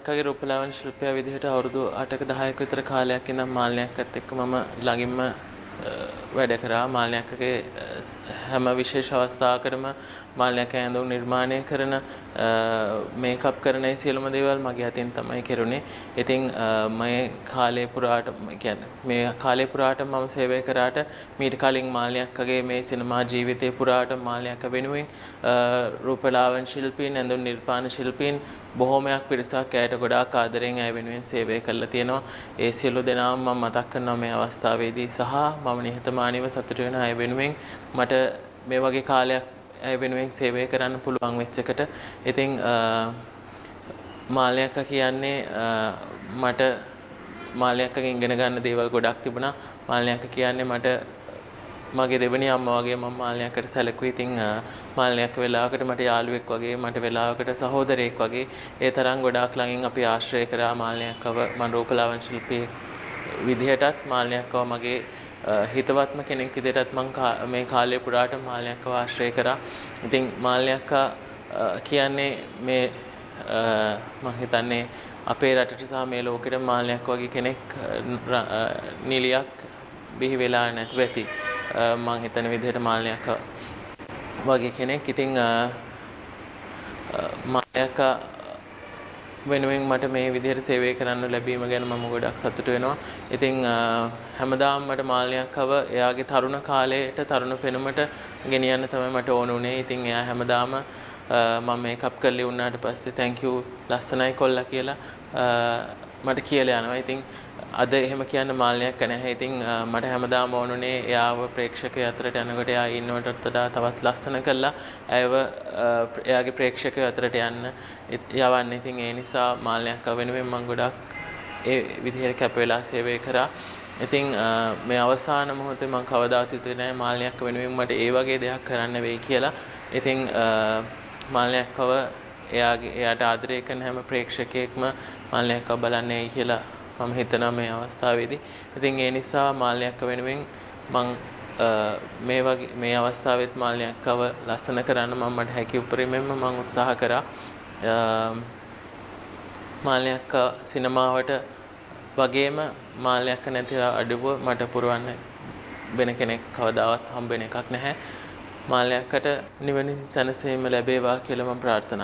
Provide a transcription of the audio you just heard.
කගේ රූපලාවන්‍ය ශිල්පියා විදිහට අවුරුදු 8ක 10ක විතර කාලයක් ඉඳන් මාල්‍යංකත් එක්ක මම ළඟින්ම වැඩ කරා. මාල්‍යංකගේ හැම විශේෂ අවස්ථාවකටම මාල්‍යංක ඇඳුම් නිර්මාණය කරන මේකප් කරන ඒ සියලුම දේවල් මගේ අතින් තමයි කෙරුණේ. ඉතින් මේ කාලේ පුරාට කියන්නේ මේ කාලේ පුරාට මම සේවය කරාට මීට කලින් මාල්‍යංකගේ මේ සිනමා ජීවිතේ පුරාට මාල්‍යංක වෙනුවෙන් රූපලාවන්‍ය ශිල්පීන් ඇඳුම් නිර්මාණ ශිල්පීන් බොහෝමයක් පිරිසක් ඇයට ගොඩාක් ආදරෙන් ඇය වෙනුවෙන් සේවය කළා තියෙනවා. ඒ සියලු දෙනාම මම මතක් කරනවා මේ අවස්ථාවේදී සහ මම නිහතමානීව සතුටු වෙන අය වෙනුවෙන් මට මේ වගේ කාලයක් ඇය වෙනුවෙන් සේවය කරන්න පුළුවන් වෙච්ච එකට. ඉතින් මාල්‍යංක කියන්නේ මට මාල්‍යංකගෙන් ඉගෙන ගන්න දේවල් ගොඩක් තිබුණා. මාල්‍යංක කියන්නේ මට මගේ දෙවෙනි අම්මා වගේ මම මාල්‍යංකට සැලකුවේ. ඉතින් මාල්‍යංක වෙලාවකට මට යාළුවෙක් වගේ මට වෙලාවකට සහෝදරයෙක් වගේ ඒ තරම් ගොඩාක් ළඟින් අපි ආශ්‍රය කරා මාල්‍යංකව. මම රූපලාවන්‍ය ශිල්පියෙක් විදිහටත් මාල්‍යංකව මගේ හිතවත්ම කෙනෙක් විදිහටත් මම මේ කාලය පුරාට මාල්‍යංකව ආශ්‍රය කරා. ඉතින් මාල්‍යංක කියන්නේ මේ මම හිතන්නේ අපේ රටට සහ මේ ලෝකෙට මාල්‍යංක වගේ කෙනෙක් නිලියක් බිහි වෙලා නැතුව ඇති. මම හිතන විදිහට මාල්‍යංක වගේ කෙනෙක්. ඉතින් මාල්‍යංක වෙනුවෙන් මට මේ විදිහට සේවය කරන්න ලැබීම ගැන මම ගොඩක් සතුටු වෙනවා. ඉතින් හැමදාම මට මාල්‍යංකව එයාගේ තරුණ කාලයට තරුණ පෙනුමට ගෙනියන්න තමයි මට ඕන උනේ. ඉතින් එයා හැමදාම මම මේකප් කරලා වුණාට පස්සේ thank you ලස්සනයි කොල්ලා කියලා මට කියලා යනවා. ඉතින් අද එහෙම කියන්න මාල්‍යංක නැහැ. ඉතින් මට හැමදාම ඕනුනේ එයාව ප්‍රේක්ෂකයෝ අතරට යනකොට එයා ඉන්නවටත් වඩා තවත් ලස්සන කරලා ඇයව එයාගේ ප්‍රේක්ෂකයෝ අතරට යවන්න. ඉතින් ඒ නිසා මාල්‍යංක වෙනුවෙන් මම ගොඩක් ඒ විදිහට කැප වෙලා සේවය කරා. ඉතින් මේ අවසාන මොහොතේ මම කවදාවත් හිතුවේ නැහැ මාල්‍යංක වෙනුවෙන් මට ඒ වගේ දෙයක් කරන්න වෙයි කියලා. ඉතින් මාල්‍යංකව එයාට ආදරය කරන හැම ප්‍රේක්ෂකයෙක්ම මාල්‍යංකව බලන්නේයි කියලා මම හිතනවා මේ අවස්ථාවේදී. ඉතින් ඒ නිසා මාල්‍යංක වෙනුවෙන් මම මේ අවස්ථාවෙත් මාල්‍යංකව ලස්සන කරන්න මට හැකි උපරිමයෙන්ම මම උත්සාහ කරා. මාල්‍යංක සිනමාවට වගේම මාල්‍යංක නැති අඩුව මට පුරවන්න වෙන කෙනෙක් කවදාවත් හම්බ වෙන එකක් නැහැ. මාල්‍යංකට නිවන සැනසීම ලැබේවා කියලා මම ප්‍රාර්ථනා